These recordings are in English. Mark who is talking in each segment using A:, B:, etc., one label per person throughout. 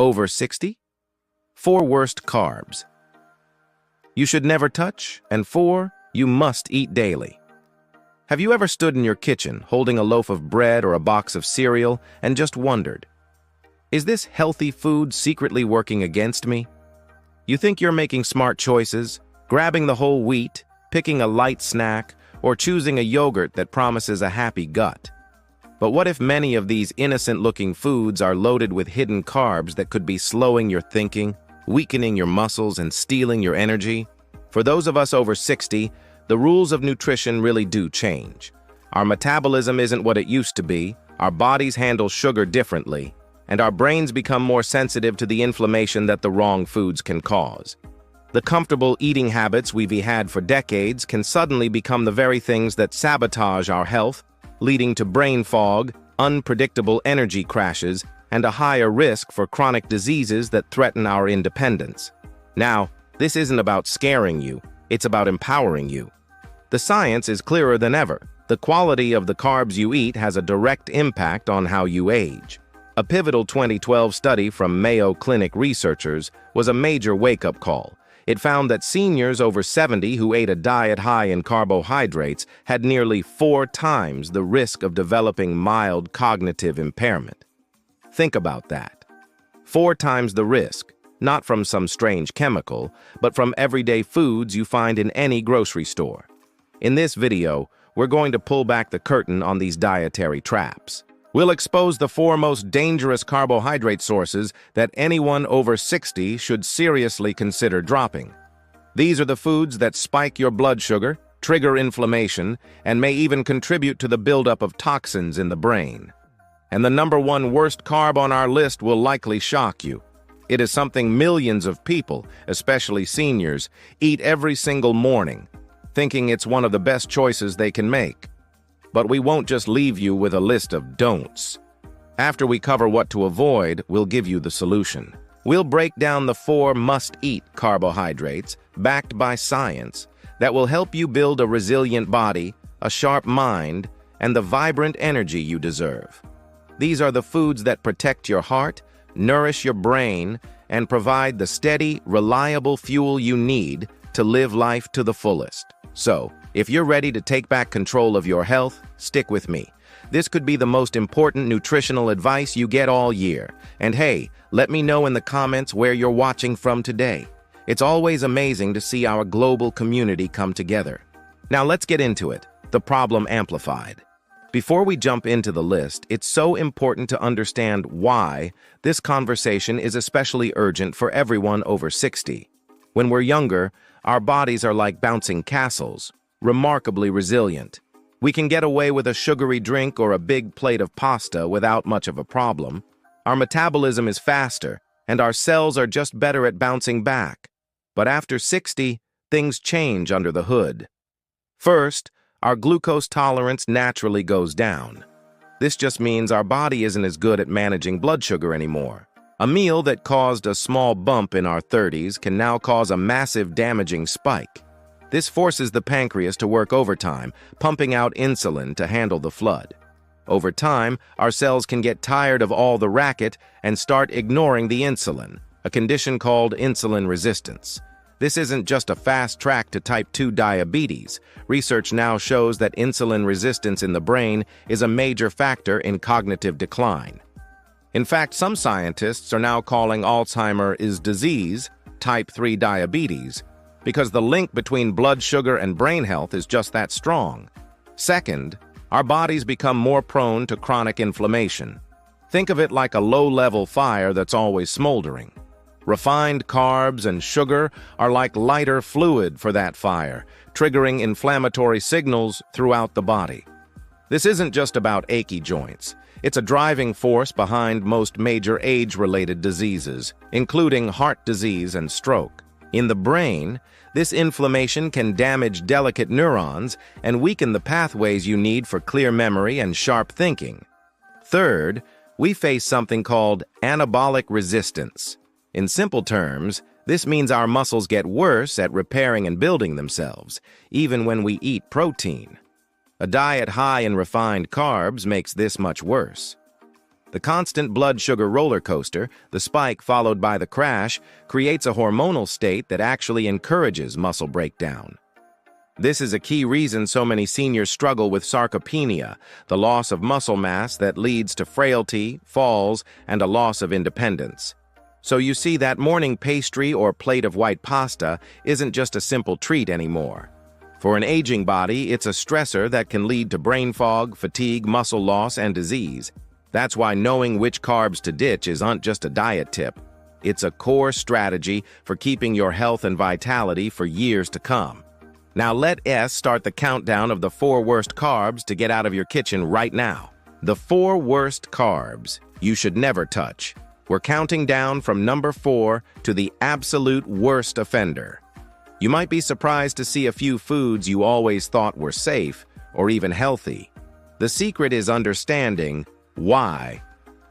A: Over 60? 4 worst carbs you should never touch, and 4 you must eat daily. Have you ever stood in your kitchen holding a loaf of bread or a box of cereal and just wondered, is this healthy food secretly working against me? You think you're making smart choices, grabbing the whole wheat, picking a light snack, or choosing a yogurt that promises a happy gut. But what if many of these innocent-looking foods are loaded with hidden carbs that could be slowing your thinking, weakening your muscles, and stealing your energy? For those of us over 60, the rules of nutrition really do change. Our metabolism isn't what it used to be, our bodies handle sugar differently, and our brains become more sensitive to the inflammation that the wrong foods can cause. The comfortable eating habits we've had for decades can suddenly become the very things that sabotage our health, leading to brain fog, unpredictable energy crashes, and a higher risk for chronic diseases that threaten our independence. Now, this isn't about scaring you, it's about empowering you. The science is clearer than ever. The quality of the carbs you eat has a direct impact on how you age. A pivotal 2012 study from Mayo Clinic researchers was a major wake-up call. It found that seniors over 70 who ate a diet high in carbohydrates had nearly 4 times the risk of developing mild cognitive impairment. Think about that. 4 times the risk, not from some strange chemical, but from everyday foods you find in any grocery store. In this video, we're going to pull back the curtain on these dietary traps. We'll expose the 4 most dangerous carbohydrate sources that anyone over 60 should seriously consider dropping. These are the foods that spike your blood sugar, trigger inflammation, and may even contribute to the buildup of toxins in the brain. And the #1 worst carb on our list will likely shock you. It is something millions of people, especially seniors, eat every single morning, thinking it's one of the best choices they can make. But we won't just leave you with a list of don'ts. After we cover what to avoid, we'll give you the solution. We'll break down the 4 must-eat carbohydrates, backed by science, that will help you build a resilient body, a sharp mind, and the vibrant energy you deserve. These are the foods that protect your heart, nourish your brain, and provide the steady, reliable fuel you need to live life to the fullest. So, if you're ready to take back control of your health, stick with me. This could be the most important nutritional advice you get all year. And hey, let me know in the comments where you're watching from today. It's always amazing to see our global community come together. Now let's get into it, the problem amplified. Before we jump into the list, it's so important to understand why this conversation is especially urgent for everyone over 60. When we're younger, our bodies are like bouncing castles, remarkably resilient. We can get away with a sugary drink or a big plate of pasta without much of a problem. Our metabolism is faster, and our cells are just better at bouncing back. But after 60, things change under the hood. First, our glucose tolerance naturally goes down. This just means our body isn't as good at managing blood sugar anymore. A meal that caused a small bump in our 30s can now cause a massive damaging spike. This forces the pancreas to work overtime, pumping out insulin to handle the flood. Over time, our cells can get tired of all the racket and start ignoring the insulin, a condition called insulin resistance. This isn't just a fast track to type 2 diabetes. Research now shows that insulin resistance in the brain is a major factor in cognitive decline. In fact, some scientists are now calling Alzheimer's disease type 3 diabetes because the link between blood sugar and brain health is just that strong. Second, our bodies become more prone to chronic inflammation. Think of it like a low-level fire that's always smoldering. Refined carbs and sugar are like lighter fluid for that fire, triggering inflammatory signals throughout the body. This isn't just about achy joints. It's a driving force behind most major age-related diseases, including heart disease and stroke. In the brain, this inflammation can damage delicate neurons and weaken the pathways you need for clear memory and sharp thinking. Third, we face something called anabolic resistance. In simple terms, this means our muscles get worse at repairing and building themselves, even when we eat protein. A diet high in refined carbs makes this much worse. The constant blood sugar roller coaster, the spike followed by the crash, creates a hormonal state that actually encourages muscle breakdown. This is a key reason so many seniors struggle with sarcopenia, the loss of muscle mass that leads to frailty, falls, and a loss of independence. So you see, that morning pastry or plate of white pasta isn't just a simple treat anymore. For an aging body, it's a stressor that can lead to brain fog, fatigue, muscle loss, and disease. That's why knowing which carbs to ditch isn't just a diet tip. It's a core strategy for keeping your health and vitality for years to come. Now let us start the countdown of the 4 worst carbs to get out of your kitchen right now. The 4 worst carbs you should never touch. We're counting down from number 4 to the absolute worst offender. You might be surprised to see a few foods you always thought were safe or even healthy. The secret is understanding why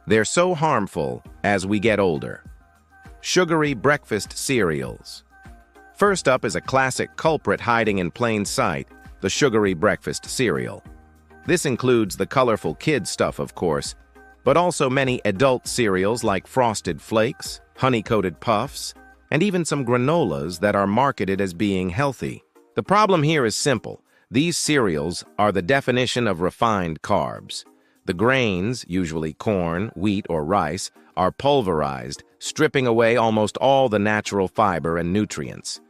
A: they're so harmful as we get older. Sugary breakfast cereals. First up is a classic culprit hiding in plain sight, the sugary breakfast cereal. This includes the colorful kid stuff, of course, but also many adult cereals like Frosted Flakes, honey-coated puffs, and even some granolas that are marketed as being healthy. The problem here is simple. These cereals are the definition of refined carbs. The grains, usually corn, wheat, or rice, are pulverized, stripping away almost all the natural fiber and nutrients.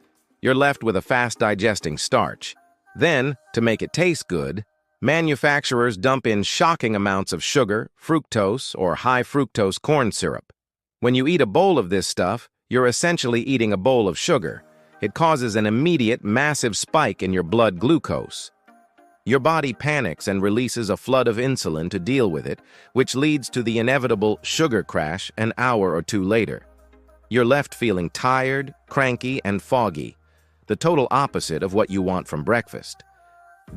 A: You're left with a fast-digesting starch. Then, to make it taste good, manufacturers dump in shocking amounts of sugar, fructose, or high-fructose corn syrup. When you eat a bowl of this stuff, you're essentially eating a bowl of sugar. It causes an immediate, massive spike in your blood glucose. Your body panics and releases a flood of insulin to deal with it, which leads to the inevitable sugar crash an hour or two later. You're left feeling tired, cranky, and foggy, the total opposite of what you want from breakfast.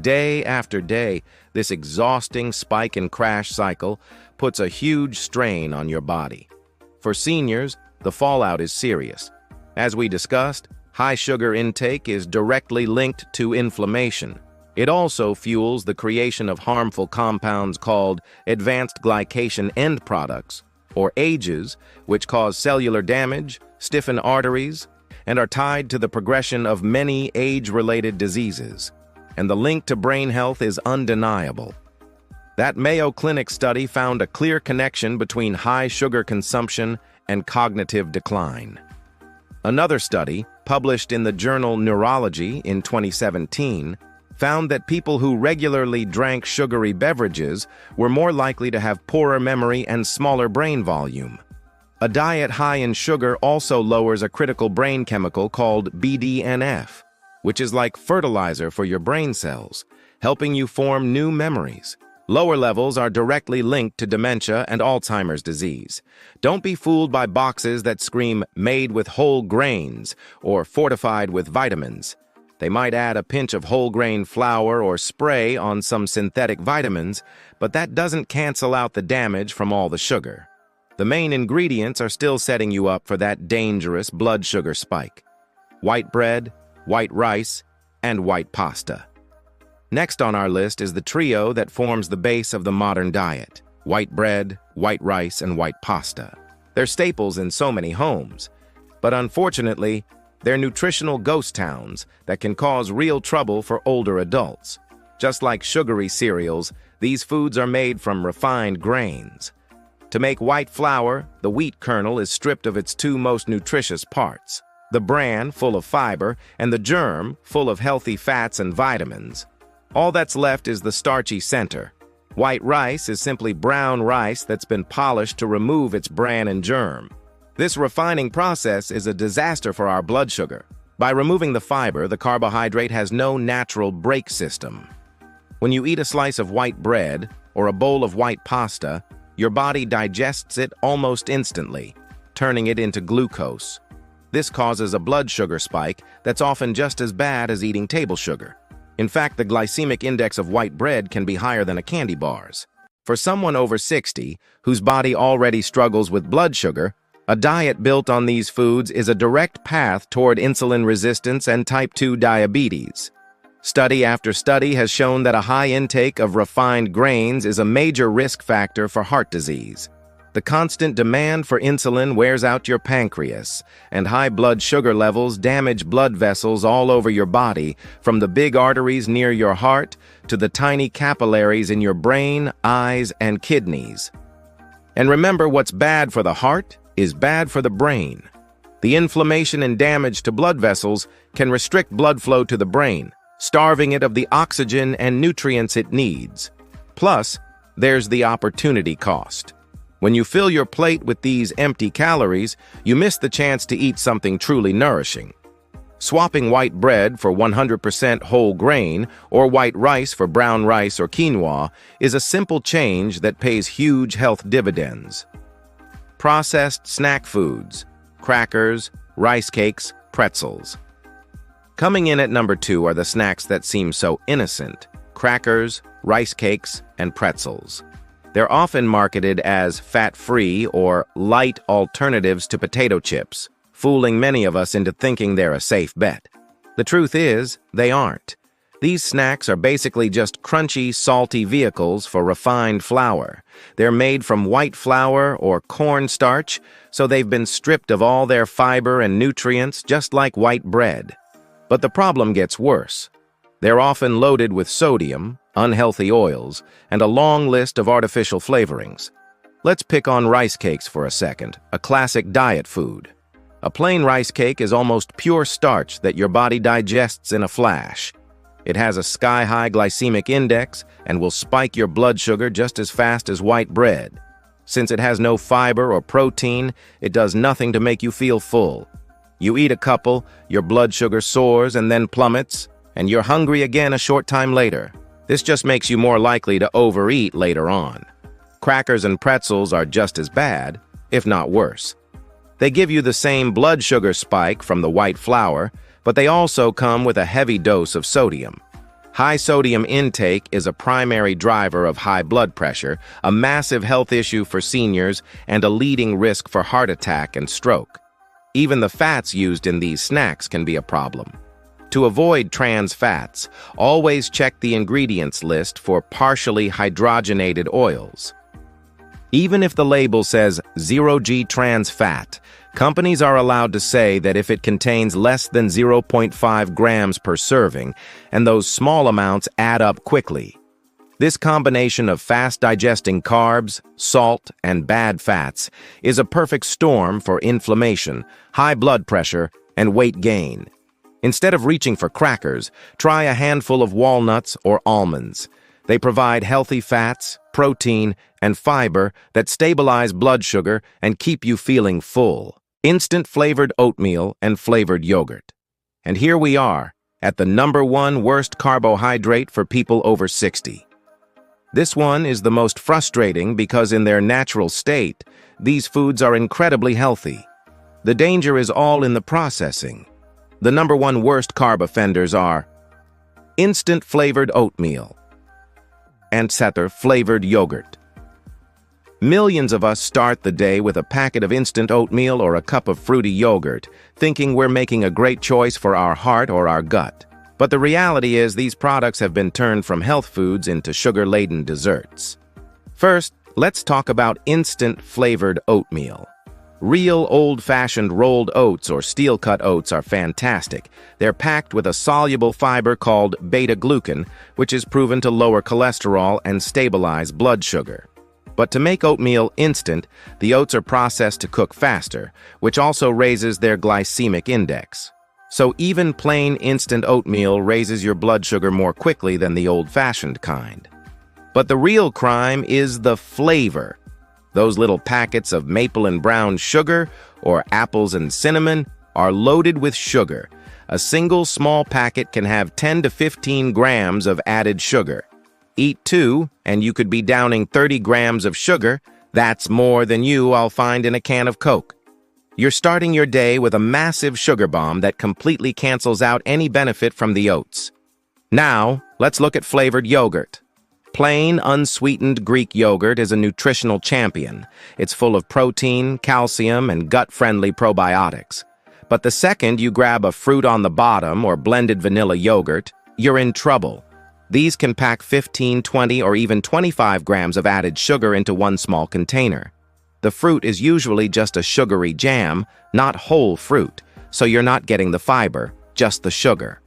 A: Day after day, this exhausting spike and crash cycle puts a huge strain on your body. For seniors, the fallout is serious. As we discussed, high sugar intake is directly linked to inflammation. It also fuels the creation of harmful compounds called advanced glycation end products, or AGEs, which cause cellular damage, stiffen arteries, and are tied to the progression of many age-related diseases. And the link to brain health is undeniable. That Mayo Clinic study found a clear connection between high sugar consumption and cognitive decline. Another study, published in the journal Neurology in 2017, found that people who regularly drank sugary beverages were more likely to have poorer memory and smaller brain volume. A diet high in sugar also lowers a critical brain chemical called BDNF, which is like fertilizer for your brain cells, helping you form new memories. Lower levels are directly linked to dementia and Alzheimer's disease. Don't be fooled by boxes that scream "made with whole grains" or "fortified with vitamins." They might add a pinch of whole grain flour or spray on some synthetic vitamins, but that doesn't cancel out the damage from all the sugar. The main ingredients are still setting you up for that dangerous blood sugar spike: white bread, white rice, and white pasta. Next on our list is the trio that forms the base of the modern diet: white bread, white rice, and white pasta. They're staples in so many homes, but unfortunately, they're nutritional ghost towns that can cause real trouble for older adults. Just like sugary cereals, these foods are made from refined grains. To make white flour, the wheat kernel is stripped of its 2 most nutritious parts: the bran, full of fiber, and the germ, full of healthy fats and vitamins. All that's left is the starchy center. White rice is simply brown rice that's been polished to remove its bran and germ. This refining process is a disaster for our blood sugar. By removing the fiber, the carbohydrate has no natural brake system. When you eat a slice of white bread or a bowl of white pasta, your body digests it almost instantly, turning it into glucose. This causes a blood sugar spike that's often just as bad as eating table sugar. In fact, the glycemic index of white bread can be higher than a candy bar's. For someone over 60, whose body already struggles with blood sugar, a diet built on these foods is a direct path toward insulin resistance and type 2 diabetes. Study after study has shown that a high intake of refined grains is a major risk factor for heart disease. The constant demand for insulin wears out your pancreas, and high blood sugar levels damage blood vessels all over your body, from the big arteries near your heart to the tiny capillaries in your brain, eyes, and kidneys. And remember, what's bad for the heart is bad for the brain. The inflammation and damage to blood vessels can restrict blood flow to the brain, starving it of the oxygen and nutrients it needs. Plus, there's the opportunity cost. When you fill your plate with these empty calories, you miss the chance to eat something truly nourishing. Swapping white bread for 100% whole grain or white rice for brown rice or quinoa is a simple change that pays huge health dividends. Processed snack foods, crackers, rice cakes, pretzels. Coming in at number 2 are the snacks that seem so innocent: crackers, rice cakes, and pretzels. They're often marketed as fat-free or light alternatives to potato chips, fooling many of us into thinking they're a safe bet. The truth is, they aren't. These snacks are basically just crunchy, salty vehicles for refined flour. They're made from white flour or cornstarch, so they've been stripped of all their fiber and nutrients, just like white bread. But the problem gets worse. They're often loaded with sodium, unhealthy oils, and a long list of artificial flavorings. Let's pick on rice cakes for a second, a classic diet food. A plain rice cake is almost pure starch that your body digests in a flash. It has a sky-high glycemic index and will spike your blood sugar just as fast as white bread. Since it has no fiber or protein, it does nothing to make you feel full. You eat a couple, your blood sugar soars and then plummets, and you're hungry again a short time later. This just makes you more likely to overeat later on. Crackers and pretzels are just as bad, if not worse. They give you the same blood sugar spike from the white flour, but they also come with a heavy dose of sodium. High sodium intake is a primary driver of high blood pressure, a massive health issue for seniors, and a leading risk for heart attack and stroke. Even the fats used in these snacks can be a problem. To avoid trans fats, always check the ingredients list for partially hydrogenated oils. Even if the label says 0G trans fat, companies are allowed to say that if it contains less than 0.5 grams per serving, and those small amounts add up quickly. This combination of fast-digesting carbs, salt, and bad fats is a perfect storm for inflammation, high blood pressure, and weight gain. Instead of reaching for crackers, try a handful of walnuts or almonds. They provide healthy fats, protein, and fiber that stabilize blood sugar and keep you feeling full. Instant flavored oatmeal and flavored yogurt. And here we are, at the #1 worst carbohydrate for people over 60. This one is the most frustrating because in their natural state, these foods are incredibly healthy. The danger is all in the processing. The #1 worst carb offenders are instant flavored oatmeal and flavored yogurt. Millions of us start the day with a packet of instant oatmeal or a cup of fruity yogurt, thinking we're making a great choice for our heart or our gut. But the reality is these products have been turned from health foods into sugar-laden desserts. First, let's talk about instant flavored oatmeal. Real old-fashioned rolled oats or steel-cut oats are fantastic. They're packed with a soluble fiber called beta-glucan, which is proven to lower cholesterol and stabilize blood sugar. But to make oatmeal instant, the oats are processed to cook faster, which also raises their glycemic index. So even plain instant oatmeal raises your blood sugar more quickly than the old-fashioned kind. But the real crime is the flavor. Those little packets of maple and brown sugar or apples and cinnamon are loaded with sugar. A single small packet can have 10 to 15 grams of added sugar. Eat 2, and you could be downing 30 grams of sugar. That's more than I'll find in a can of Coke. You're starting your day with a massive sugar bomb that completely cancels out any benefit from the oats. Now, let's look at flavored yogurt. Plain, unsweetened Greek yogurt is a nutritional champion. It's full of protein, calcium, and gut-friendly probiotics. But the second you grab a fruit on the bottom or blended vanilla yogurt, you're in trouble. These can pack 15, 20, or even 25 grams of added sugar into one small container. the fruit is usually just a sugary jam, not whole fruit, so you're not getting the fiber, just the sugar.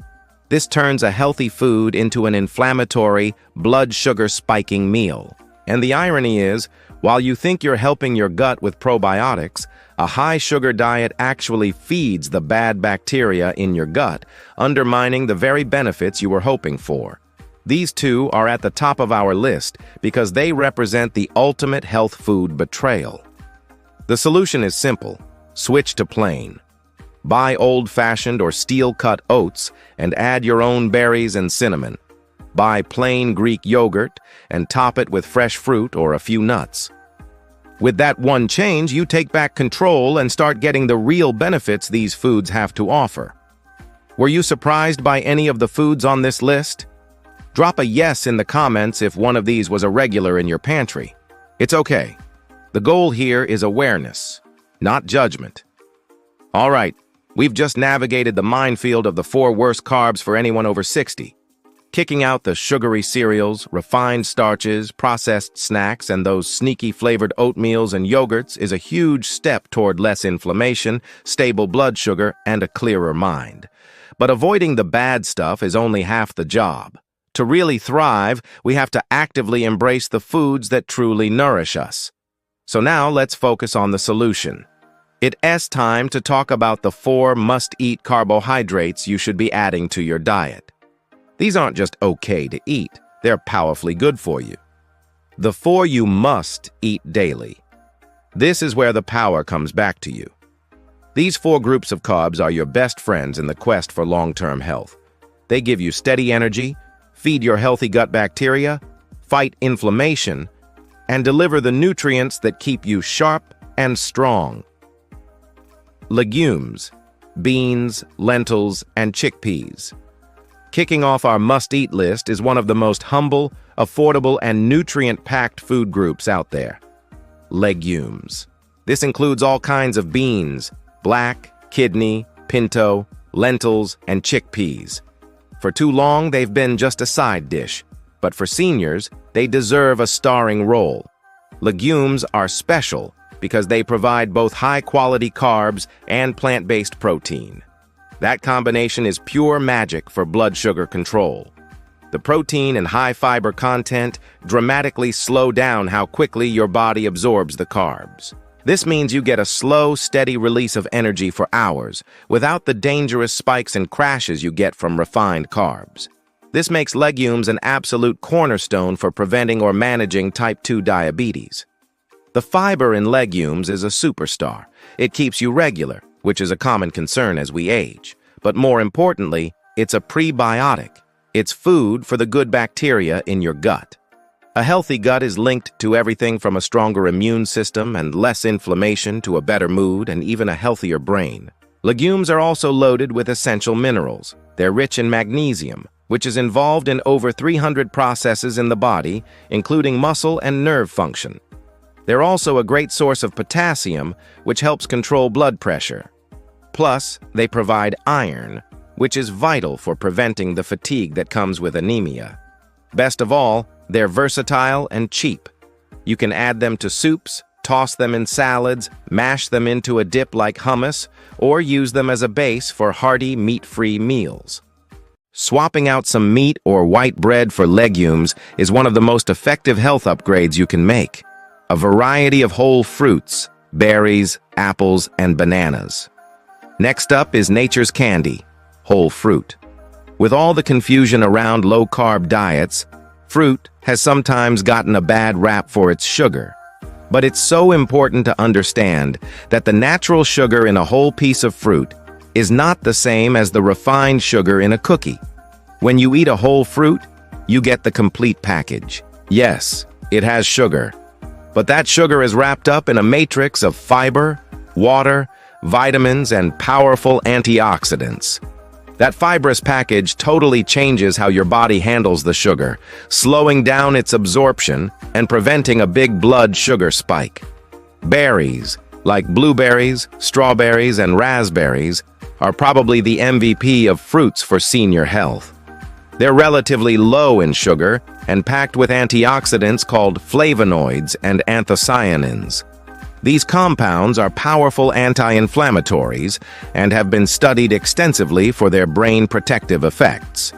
A: This turns a healthy food into an inflammatory, blood sugar spiking meal. And the irony is, while you think you're helping your gut with probiotics, a high-sugar diet actually feeds the bad bacteria in your gut, undermining the very benefits you were hoping for. These two are at the top of our list because they represent the ultimate health food betrayal. The solution is simple. Switch to plain. Buy old-fashioned or steel-cut oats and add your own berries and cinnamon. Buy plain Greek yogurt and top it with fresh fruit or a few nuts. With that one change, you take back control and start getting the real benefits these foods have to offer. Were you surprised by any of the foods on this list? Drop a yes in the comments if one of these was a regular in your pantry. It's okay. The goal here is awareness, not judgment. All right, we've just navigated the minefield of the 4 worst carbs for anyone over 60. Kicking out the sugary cereals, refined starches, processed snacks, and those sneaky flavored oatmeals and yogurts is a huge step toward less inflammation, stable blood sugar, and a clearer mind. But avoiding the bad stuff is only half the job. To really thrive, we have to actively embrace the foods that truly nourish us. So now let's focus on the solution. It's time to talk about the 4 must-eat carbohydrates you should be adding to your diet. These aren't just okay to eat, they're powerfully good for you. The 4 you must eat daily. This is where the power comes back to you. These 4 groups of carbs are your best friends in the quest for long-term health. They give you steady energy, feed your healthy gut bacteria, fight inflammation, and deliver the nutrients that keep you sharp and strong. Legumes, beans, lentils, and chickpeas. Kicking off our must-eat list is one of the most humble, affordable, and nutrient-packed food groups out there. Legumes. This includes all kinds of beans, black, kidney, pinto, lentils, and chickpeas. For too long, they've been just a side dish, but for seniors, they deserve a starring role. Legumes are special because they provide both high-quality carbs and plant-based protein. That combination is pure magic for blood sugar control. The protein and high fiber content dramatically slow down how quickly your body absorbs the carbs. This means you get a slow, steady release of energy for hours, without the dangerous spikes and crashes you get from refined carbs. This makes legumes an absolute cornerstone for preventing or managing type 2 diabetes. The fiber in legumes is a superstar. It keeps you regular, which is a common concern as we age. But more importantly, it's a prebiotic. It's food for the good bacteria in your gut. A healthy gut is linked to everything from a stronger immune system and less inflammation to a better mood and even a healthier brain. Legumes are also loaded with essential minerals. They're rich in magnesium, which is involved in over 300 processes in the body, including muscle and nerve function. They're also a great source of potassium, which helps control blood pressure. Plus, they provide iron, which is vital for preventing the fatigue that comes with anemia. Best of all, they're versatile and cheap. You can add them to soups, toss them in salads, mash them into a dip like hummus, or use them as a base for hearty, meat-free meals. Swapping out some meat or white bread for legumes is one of the most effective health upgrades you can make. A variety of whole fruits, berries, apples, and bananas. Next up is nature's candy, whole fruit. With all the confusion around low-carb diets, fruit has sometimes gotten a bad rap for its sugar. But it's so important to understand that the natural sugar in a whole piece of fruit is not the same as the refined sugar in a cookie. When you eat a whole fruit, you get the complete package. Yes, it has sugar, but that sugar is wrapped up in a matrix of fiber, water, vitamins, and powerful antioxidants. That fibrous package totally changes how your body handles the sugar, slowing down its absorption and preventing a big blood sugar spike. Berries, like blueberries, strawberries, and raspberries, are probably the MVP of fruits for senior health. They're relatively low in sugar and packed with antioxidants called flavonoids and anthocyanins. These compounds are powerful anti-inflammatories and have been studied extensively for their brain protective effects.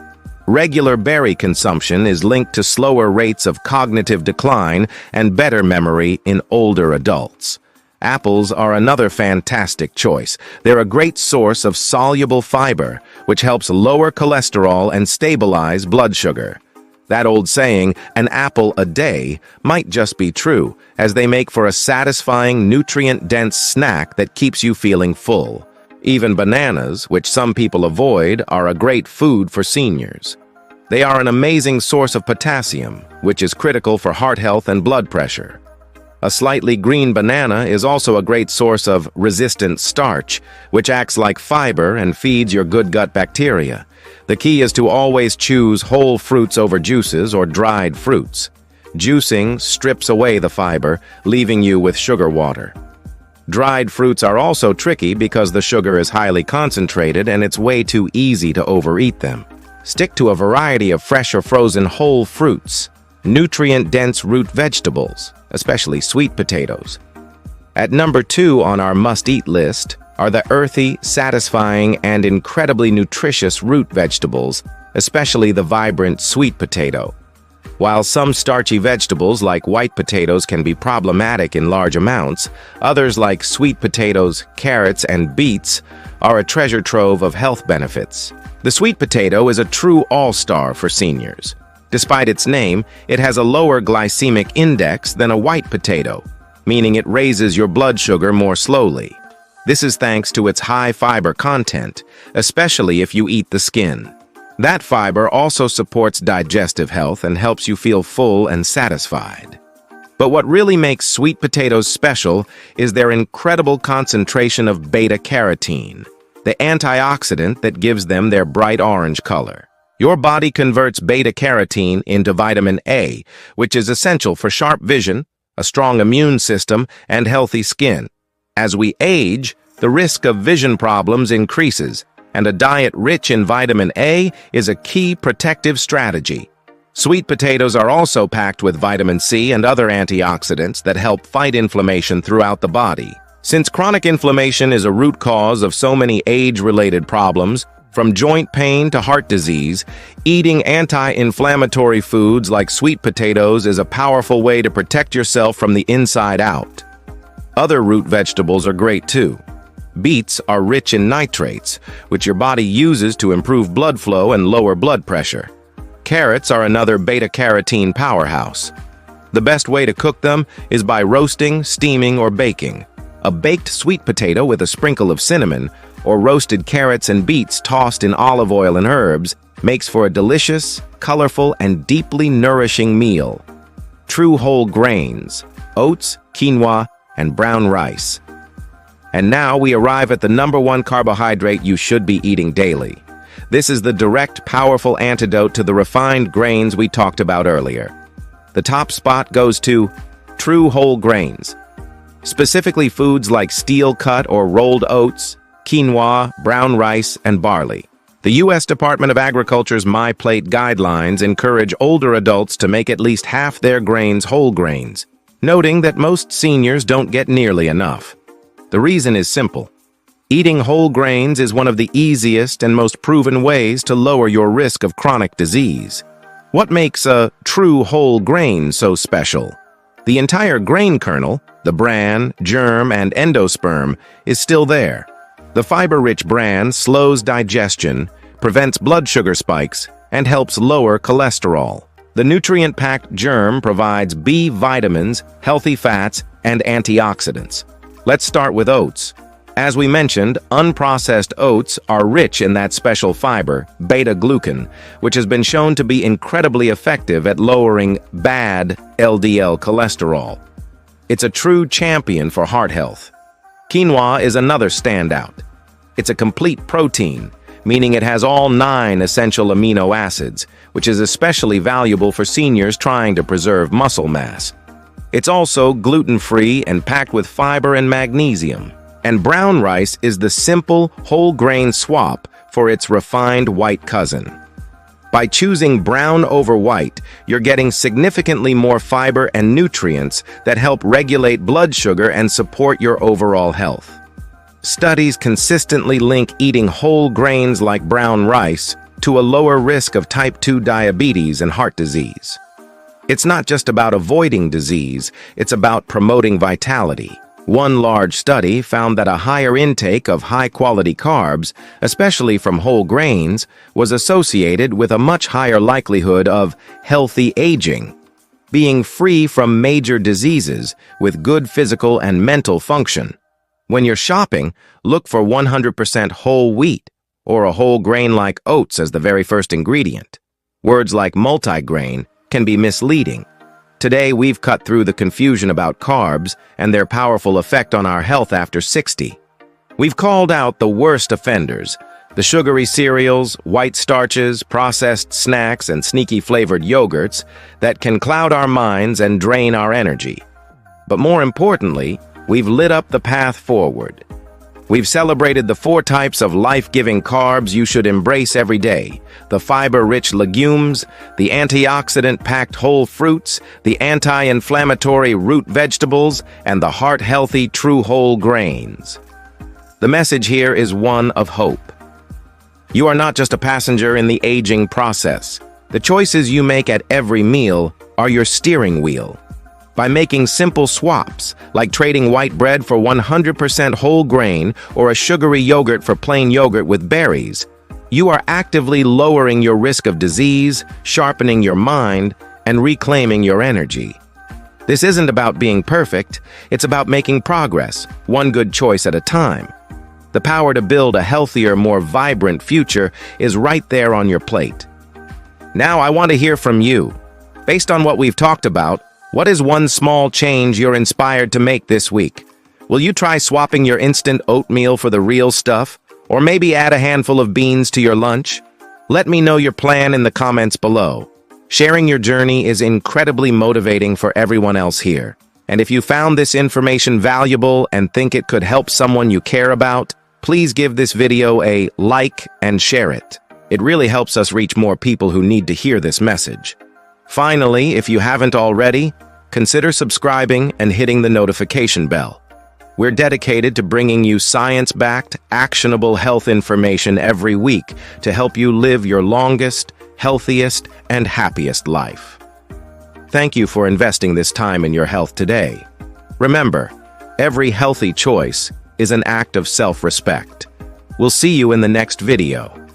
A: Regular berry consumption is linked to slower rates of cognitive decline and better memory in older adults. Apples are another fantastic choice. They're a great source of soluble fiber, which helps lower cholesterol and stabilize blood sugar. That old saying, "an apple a day," might just be true, as they make for a satisfying, nutrient-dense snack that keeps you feeling full. Even bananas, which some people avoid, are a great food for seniors. They are an amazing source of potassium, which is critical for heart health and blood pressure. A slightly green banana is also a great source of resistant starch, which acts like fiber and feeds your good gut bacteria. The key is to always choose whole fruits over juices or dried fruits. Juicing strips away the fiber, leaving you with sugar water. Dried fruits are also tricky because the sugar is highly concentrated and it's way too easy to overeat them. Stick to a variety of fresh or frozen whole fruits, nutrient-dense root vegetables, especially sweet potatoes. At number 2 on our must-eat list are the earthy, satisfying, and incredibly nutritious root vegetables, especially the vibrant sweet potato. While some starchy vegetables like white potatoes can be problematic in large amounts, others like sweet potatoes, carrots, and beets are a treasure trove of health benefits. The sweet potato is a true all-star for seniors. Despite its name, it has a lower glycemic index than a white potato, meaning it raises your blood sugar more slowly. This is thanks to its high fiber content, especially if you eat the skin. That fiber also supports digestive health and helps you feel full and satisfied. But what really makes sweet potatoes special is their incredible concentration of beta-carotene, the antioxidant that gives them their bright orange color. Your body converts beta-carotene into vitamin A, which is essential for sharp vision, a strong immune system, and healthy skin. As we age, the risk of vision problems increases, and a diet rich in vitamin A is a key protective strategy. Sweet potatoes are also packed with vitamin C and other antioxidants that help fight inflammation throughout the body. Since chronic inflammation is a root cause of so many age-related problems, from joint pain to heart disease, eating anti-inflammatory foods like sweet potatoes is a powerful way to protect yourself from the inside out. Other root vegetables are great too. Beets are rich in nitrates, which your body uses to improve blood flow and lower blood pressure. Carrots are another beta-carotene powerhouse. The best way to cook them is by roasting, steaming, or baking. A baked sweet potato with a sprinkle of cinnamon, or roasted carrots and beets tossed in olive oil and herbs, makes for a delicious, colorful, and deeply nourishing meal. True whole grains, oats, quinoa, and brown rice. And now we arrive at the number 1 carbohydrate you should be eating daily. This is the direct, powerful antidote to the refined grains we talked about earlier. The top spot goes to true whole grains, specifically foods like steel-cut or rolled oats, quinoa, brown rice, and barley. The U.S. Department of Agriculture's My Plate guidelines encourage older adults to make at least half their grains whole grains, noting that most seniors don't get nearly enough. The reason is simple. Eating whole grains is one of the easiest and most proven ways to lower your risk of chronic disease. What makes a true whole grain so special? The entire grain kernel, the bran, germ, and endosperm, is still there. The fiber-rich bran slows digestion, prevents blood sugar spikes, and helps lower cholesterol. The nutrient-packed germ provides B vitamins, healthy fats, and antioxidants. Let's start with oats. As we mentioned, unprocessed oats are rich in that special fiber, beta-glucan, which has been shown to be incredibly effective at lowering bad LDL cholesterol. It's a true champion for heart health. Quinoa is another standout. It's a complete protein, meaning it has all 9 essential amino acids, which is especially valuable for seniors trying to preserve muscle mass. It's also gluten-free and packed with fiber and magnesium. And brown rice is the simple, whole grain swap for its refined white cousin. By choosing brown over white, you're getting significantly more fiber and nutrients that help regulate blood sugar and support your overall health. Studies consistently link eating whole grains like brown rice to a lower risk of type 2 diabetes and heart disease. It's not just about avoiding disease, it's about promoting vitality. One large study found that a higher intake of high-quality carbs, especially from whole grains, was associated with a much higher likelihood of healthy aging, being free from major diseases with good physical and mental function. When you're shopping, look for 100% whole wheat or a whole grain like oats as the very first ingredient. Words like multigrain can be misleading. Today, we've cut through the confusion about carbs and their powerful effect on our health after 60. We've called out the worst offenders, the sugary cereals, white starches, processed snacks, and sneaky flavored yogurts that can cloud our minds and drain our energy. But more importantly, we've lit up the path forward. We've celebrated the 4 types of life-giving carbs you should embrace every day: the fiber-rich legumes, the antioxidant-packed whole fruits, the anti-inflammatory root vegetables, and the heart-healthy true whole grains. The message here is one of hope. You are not just a passenger in the aging process. The choices you make at every meal are your steering wheel. By making simple swaps, like trading white bread for 100% whole grain or a sugary yogurt for plain yogurt with berries, you are actively lowering your risk of disease, sharpening your mind, and reclaiming your energy. This isn't about being perfect, it's about making progress, one good choice at a time. The power to build a healthier, more vibrant future is right there on your plate. Now I want to hear from you. Based on what we've talked about, what is one small change you're inspired to make this week? Will you try swapping your instant oatmeal for the real stuff? Or maybe add a handful of beans to your lunch? Let me know your plan in the comments below. Sharing your journey is incredibly motivating for everyone else here. And if you found this information valuable and think it could help someone you care about, please give this video a like and share it. It really helps us reach more people who need to hear this message. Finally, if you haven't already, consider subscribing and hitting the notification bell. We're dedicated to bringing you science-backed, actionable health information every week to help you live your longest, healthiest, and happiest life. Thank you for investing this time in your health today. Remember, every healthy choice is an act of self-respect. We'll see you in the next video.